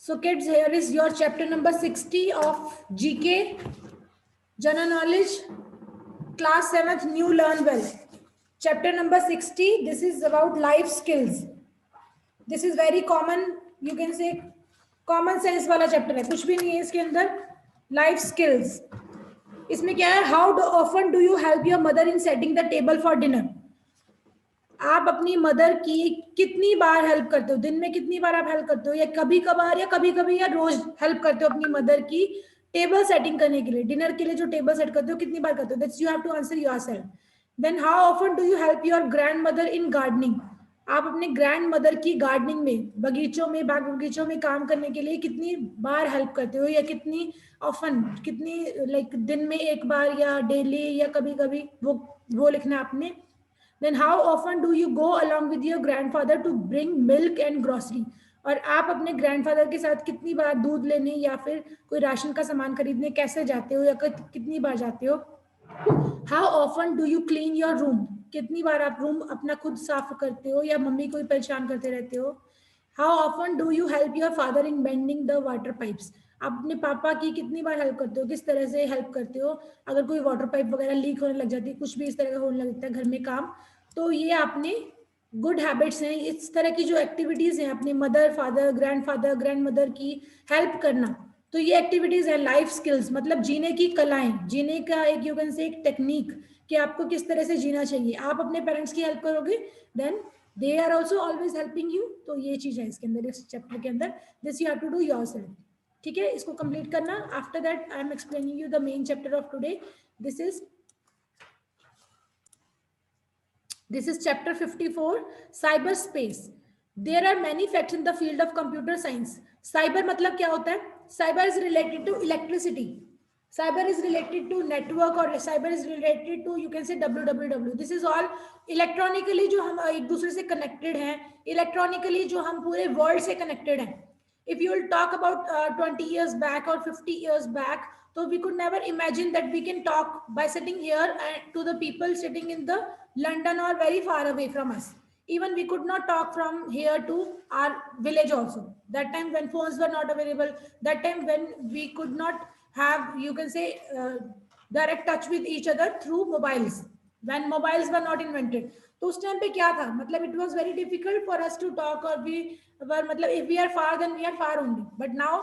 So kids, here is your chapter number 60 of GK, General Knowledge, class 7th, New Learn Well. Chapter number 60, this is about life skills. This is very common, you can say common sense वाला chapter है, कुछ भी नहीं है इसके अंदर. Life skills. इसमें क्या है? How often do you help your mother in setting the table for dinner? आप अपनी मदर की कितनी बार हेल्प करते हो, दिन में कितनी बार आप हेल्प करते हो, या कभी कभार या कभी कभी या रोज हेल्प करते हो अपनी मदर की टेबल सेटिंग करने के लिए, डिनर के लिए जो टेबल सेट करते हो कितनी बार करते हो? That's you have to answer yourself. Then how often do you help your grandmother in gardening? आप अपने ग्रैंड मदर की गार्डनिंग में, बगीचों में, बाग बगीचों में काम करने के लिए कितनी बार हेल्प करते हो, या कितनी ऑफन, कितनी लाइक दिन में एक बार या डेली या कभी कभी, वो लिखना आपने. Then how often do you go along with your grandfather to bring milk and grocery? और आप अपने ग्रैंडफादर के साथ कितनी बार दूध लेने या फिर कोई राशन का सामान खरीदने कैसे जाते हो, या कितनी बार जाते हो? How often do you clean your room? कितनी बार आप रूम अपना खुद साफ करते हो या मम्मी को ही परेशान करते रहते हो? How often do you help your father in bending the water pipes? आप अपने पापा की कितनी बार हेल्प करते हो, किस तरह से हेल्प करते हो अगर कोई वाटर पाइप वगैरह लीक होने लग जाती है, कुछ भी इस तरह का होने लगता है घर में काम, तो ये आपने गुड हैबिट्स हैं. इस तरह की जो एक्टिविटीज हैं अपने mother father grandfather grand mother की हेल्प करना, तो ये एक्टिविटीज है लाइफ स्किल्स, मतलब जीने की कलाएं, जीने का एक यू कैन से एक टेक्निक कि आपको किस तरह से जीना चाहिए. आप अपने पेरेंट्स की हेल्प करोगे, then they are also always helping you. तो ये चीज है इसके अंदर, इस चैप्टर के अंदर. This you have to do yourself. ठीक है, इसको कंप्लीट करना. After that I am explaining you the main chapter of today. This is chapter 54, cyberspace. There are many facts in the field of computer science. Cyber मतलब क्या होता है? Cyber is related to electricity. Cyber is related to network, or cyber is related to you can say www. This is all electronically जो हम एक दूसरे से connected हैं, electronically जो हम पूरे world से connected हैं. If you will talk about 20 years back or 50 years back, so we could never imagine that we can talk by sitting here and to the people sitting in the London or very far away from us. Even we could not talk from here to our village also. That time when phones were not available, that time when we could not have you can say direct touch with each other through mobiles, when mobiles were not invented. तो उस time पे क्या था, मतलब it was very difficult for us to talk, or we were मतलब if we are far then we are far only. But now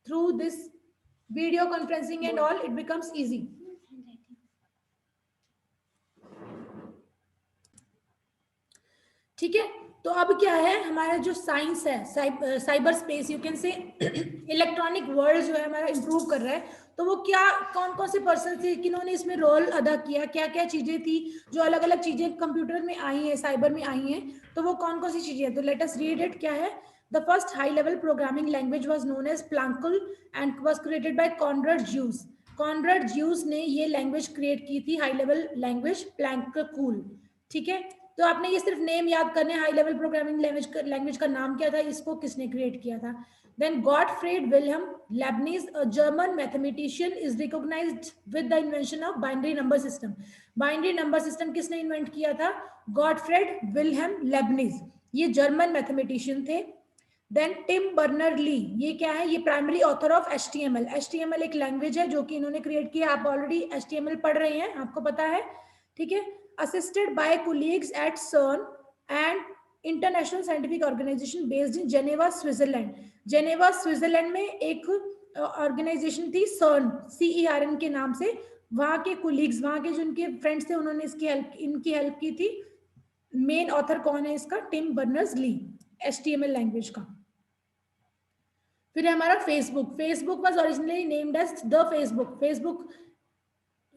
through this video conferencing and all, it becomes easy. ठीक है, तो अब क्या है हमारा जो science है, cyber space you can say electronic world जो है हमारा इंप्रूव कर रहा है. तो वो क्या, कौन कौन से पर्सन थे, किन्होंने इसमें रोल अदा किया, क्या क्या चीजें थी जो अलग अलग चीजें कंप्यूटर में आई हैं, साइबर में आई हैं, तो वो कौन कौन सी चीजें हैं. तो लेट अस रीड इट. क्या है? The first high level programming language was known as Plankalkul and was created by Konrad Zuse. Konrad Zuse ने ये लैंग्वेज क्रिएट की थी, हाई लेवल लैंग्वेज प्लांकुल. ठीक है, तो आपने ये सिर्फ नेम याद करने, हाई लेवल प्रोग्रामिंग लैंग्वेज का नाम क्या था, इसको किसने क्रिएट किया था. Then Gottfried Wilhelm Leibniz, a German mathematician, is recognised with the invention of binary number system. Binary number system किसने इन्वेंट किया था? गॉटफ्रीड विल्हेम लेबनीज, ये जर्मन मैथमेटिशियन थे. देन टिम बर्नर ली, ये क्या है? ये primary author of HTML. HTML एक लैंग्वेज है जो कि इन्होंने क्रिएट किया. आप ऑलरेडी HTML पढ़ रहे हैं, आपको पता है. ठीक है, assisted by colleagues at CERN and International Scientific Organization based in Geneva, Switzerland. Geneva, Switzerland में एक ऑर्गेनाइजेशन थी CERN, CERN के नाम से. वहाँ के कोलीग्स, वहाँ के जो उनके फ्रेंड्स थे, उन्होंने इनकी हेल्प की थी. मेन ऑथर कौन है इसका? Tim Berners Lee, HTML language का. फिर हमारा Facebook. Facebook was originally named as the Facebook. Facebook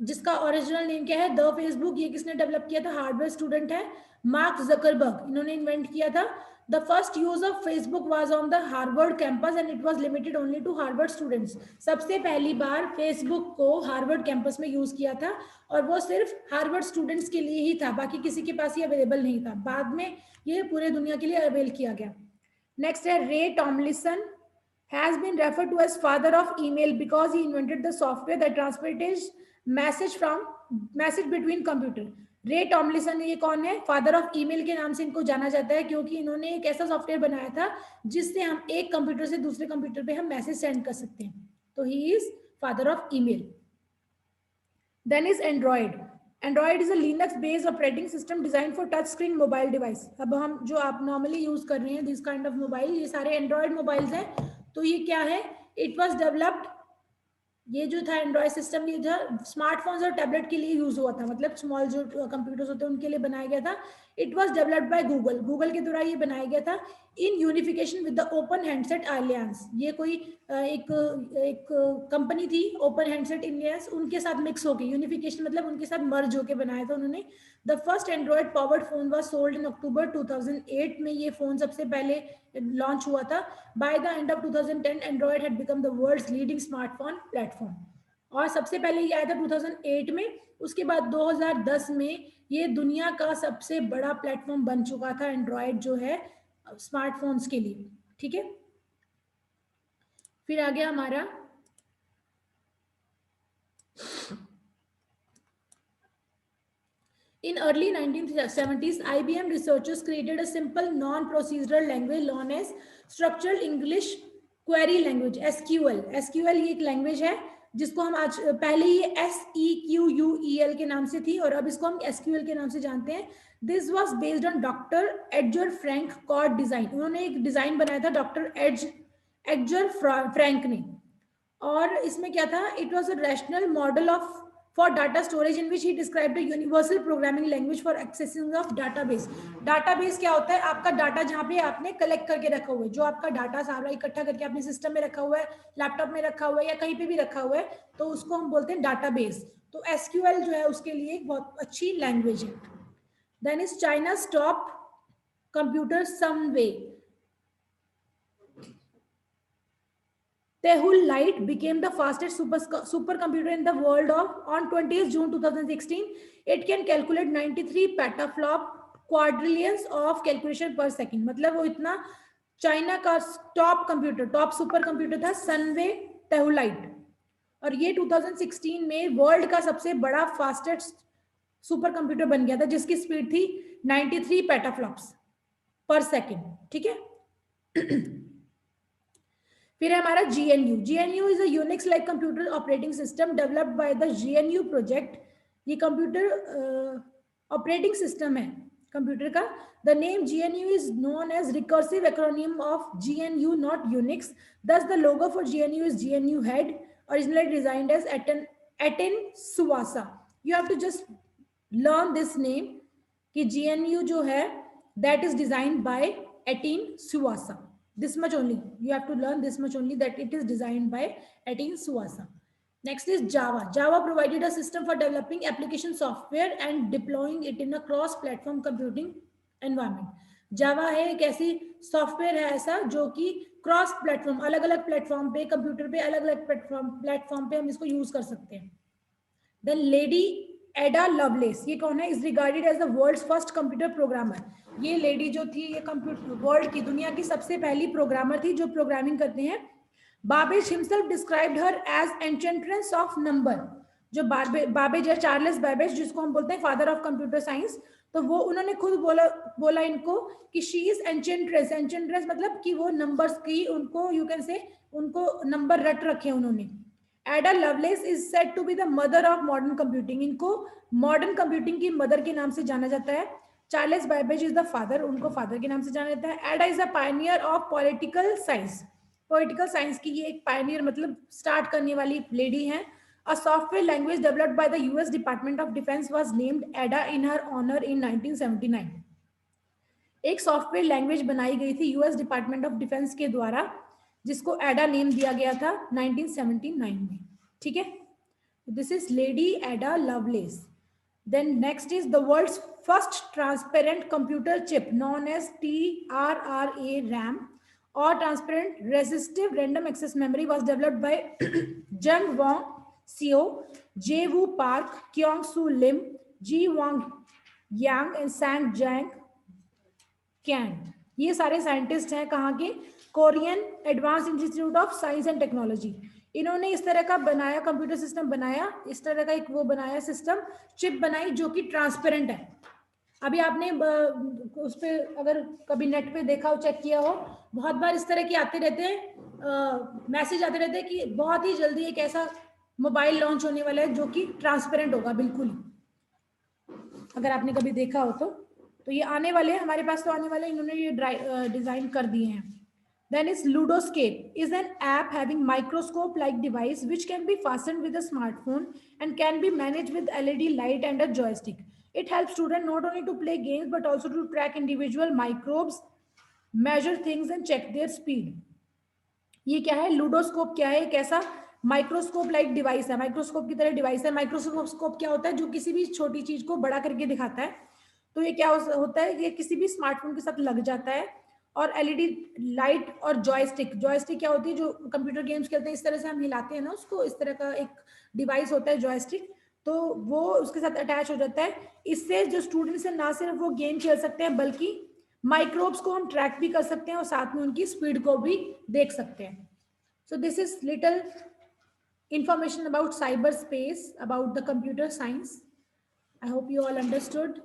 जिसका ओरिजिनल नेम क्या है? The Facebook. ये किसने डेवलप किया था? हार्वर्ड स्टूडेंट है मार्क जकरबर्ग, इन्होंने इन्वेंट किया था. The first use of Facebook was on the Harvard campus and it was limited only to Harvard students. सबसे पहली बार फेसबुक को हार्वर्ड कैंपस में यूज किया था, और वो सिर्फ हार्वर्ड स्टूडेंट्स के लिए ही था, बाकी किसी के पास ये अवेलेबल नहीं था. बाद में ये पूरे दुनिया के लिए अवेल किया गया. नेक्स्ट है रे टॉमलिसन, has been referred to as father of email because he invented the software that transported message between computer. रे टॉमलिसन ये कौन है? फादर ऑफ ईमेल के नाम से इनको जाना जाता है, क्योंकि इन्होंने एक ऐसा सॉफ्टवेयर बनाया था जिससे हम एक कंप्यूटर से दूसरे कंप्यूटर पे हम मैसेज सेंड कर सकते हैं, तो he is father of email. Then is Android. Android is a Linux based operating system design for touch screen mobile device. अब हम जो आप नॉर्मली यूज कर रहे हैं दिस काइंड ऑफ मोबाइल, ये सारे एंड्रॉइड मोबाइल्स हैं। तो ये क्या है? इट वॉज डेवलप्ड, ये जो था एंड्रॉइड सिस्टम, ये जो स्मार्टफोन्स और टैबलेट के लिए यूज हुआ था, मतलब स्मॉल जो कंप्यूटर्स होते हैं उनके लिए बनाया गया था। It was developed by Google, Google के द्वारा ये बनाया गया था in unification with the Open Handset Alliance. ये कोई एक एक कंपनी थी ओपन हैंडसेट अलायंस, उनके साथ मिक्स होके, यूनिफिकेशन मतलब उनके साथ मर्ज होके बनाया था उन्होंने। The first Android powered phone was sold in October 2008 में, ये फोन सबसे पहले लॉन्च हुआ था। By the end of 2010 Android had become the world's leading smartphone platform. और सबसे पहले ये आया था 2008 में, उसके बाद 2010 में ये दुनिया का सबसे बड़ा प्लेटफॉर्म बन चुका था एंड्रॉइड जो है स्मार्टफोन्स के लिए। ठीक है, फिर आ गया हमारा In early 1970s, IBM researchers created a simple non-procedural language known as Structured English Query Language (SQL). SQL ये एक लैंग्वेज है जिसको हम आज, पहले ये SEQUEL के नाम से थी और अब इसको हम SQL के नाम से जानते हैं। This was based on doctor Edgar Frank Codd design. उन्होंने एक डिजाइन बनाया था डॉक्टर एडजर फ्रैंक ने, और इसमें क्या था? It was a rational model of for data storage in which he described a universal programming language for accessing of database। database क्या होता है? आपका डाटा जहाँ पे आपने कलेक्ट करके रखा हुआ है, जो आपका डाटा सारा इकट्ठा करके आपने सिस्टम में रखा हुआ है, लैपटॉप में रखा हुआ है या कहीं पे भी रखा हुआ है, तो उसको हम बोलते हैं डाटाबेस। तो SQL जो है उसके लिए एक बहुत अच्छी लैंग्वेज है। Then is China's top computer Sunway। Tehulite became the fastest supercomputer in the world on 20th June 2016. It can calculate 93 petaflop quadrillions of calculation per second। मतलब वो इतना, चाइना का top computer, top super computer था सनवे टेहुलाइट, और ये 2016 में world का सबसे बड़ा फास्टेस्ट सुपर कंप्यूटर बन गया था जिसकी स्पीड थी 93 पेटाफ्लॉप्स पर सेकेंड। ठीक है। फिर है हमारा GNU। GNU is a Unix like computer operating system developed by the GNU project. ये कंप्यूटर ऑपरेटिंग सिस्टम है कंप्यूटर का। The name GNU is known as recursive acronym of GNU not Unix. Thus the logo for GNU is GNU head, originally designed as Aten Suwasa। You have to just learn this name कि GNU जो है that is designed by Aten Suwasa। This much only, you have to learn this much only, that it is designed by Aten Suwasa। Next is Java। Java provided a system for developing application software and deploying it in a cross-platform computing environment। Java है एक ऐसी software है ऐसा जो कि cross platform, अलग अलग platform पे, कंप्यूटर पे अलग अलग प्लेटफॉर्म पे हम इसको यूज कर सकते हैं। देन लेडी एडा लवलेस, ये कौन है? Is regarded as the world's first computer programmer. ये लेडी जो थी ये कंप्यूटर वर्ल्ड की, दुनिया की सबसे पहली प्रोग्रामर थी जो प्रोग्रामिंग करते हैं। Babbage himself described her as enchantress of number. जो बाबेज है, चार्ल्स बाबेज, जिसको हम बोलते हैं फादर ऑफ कंप्यूटर साइंस, तो वो उन्होंने खुद बोला इनको कि शी इज एंचेंट्रेंस। एंचेंट्रेंस मतलब कि वो नंबर्स की, उनको यू कैन से, उनको नंबर रट रखे उन्होंने। Ada Lovelace is said to be the mother of modern computing. इनको मॉडर्न कंप्यूटिंग की मदर के नाम से जाना जाता है। Charles Babbage is the father, उनको फादर के नाम से जाना जाता है। Ada is a pioneer of political science. Political science की ये एक पायनियर मतलब स्टार्ट करने वाली लेडी है। A software language developed by the US Department of Defense was named Ada in her honor in 1979। एक सॉफ्टवेयर लैंग्वेज बनाई गई थी यूएस डिपार्टमेंट ऑफ डिफेंस के द्वारा जिसको एडा नेम दिया गया था 1979 में। ठीक है, this is lady Ada Lovelace. Then next is the world's first transparent computer chip known as TRRA RAM or transparent resistive random access memory was developed by Jung Wong Seo, Jae-woo Park, Kyung-soo Lim, Ji Wang Yang and Sang Jang can. ये सारे scientist हैं कहाँ के? Korean advance institute of science and technology. इन्होंने इस तरह का बनाया, कंप्यूटर सिस्टम बनाया, इस तरह का एक वो बनाया सिस्टम, चिप बनाई जो कि ट्रांसपेरेंट है। अभी आपने उस पर अगर कभी नेट पे देखा हो, चेक किया हो, बहुत बार इस तरह के आते रहते हैं, मैसेज आते रहते हैं कि बहुत ही जल्दी एक ऐसा मोबाइल लॉन्च होने वाला है जो कि ट्रांसपेरेंट होगा बिल्कुल ही, अगर आपने कभी देखा हो तो ये आने वाले हैं हमारे पास, तो आने वाले, इन्होंने ये डिजाइन कर दिए हैं। Then is Ludoscape is an app having microscope like device which can be fastened with a smartphone and can be managed with LED light and a joystick. It helps students not only to play games but also to track individual microbes, measure things and check their speed. ये क्या है, लूडोस्कोप क्या है, एक ऐसा microscope like device है, microscope की तरह डिवाइस है। माइक्रोस्कोप क्या होता है, जो किसी भी छोटी चीज को बड़ा करके दिखाता है। तो ये क्या होता है, ये किसी भी स्मार्टफोन के साथ लग जाता है। और एलईडी लाइट और जॉयस्टिक, जॉयस्टिक क्या होती है, जो कंप्यूटर गेम्स खेलते हैं इस तरह से हम हिलाते हैं ना उसको, इस तरह का एक डिवाइस होता है जॉयस्टिक, तो वो उसके साथ अटैच हो जाता है। इससे जो स्टूडेंट्स है ना सिर्फ वो गेम खेल सकते हैं बल्कि माइक्रोब्स को हम ट्रैक भी कर सकते हैं और साथ में उनकी स्पीड को भी देख सकते हैं। So this is little information about cyberspace, about the computer science. I hope you all understood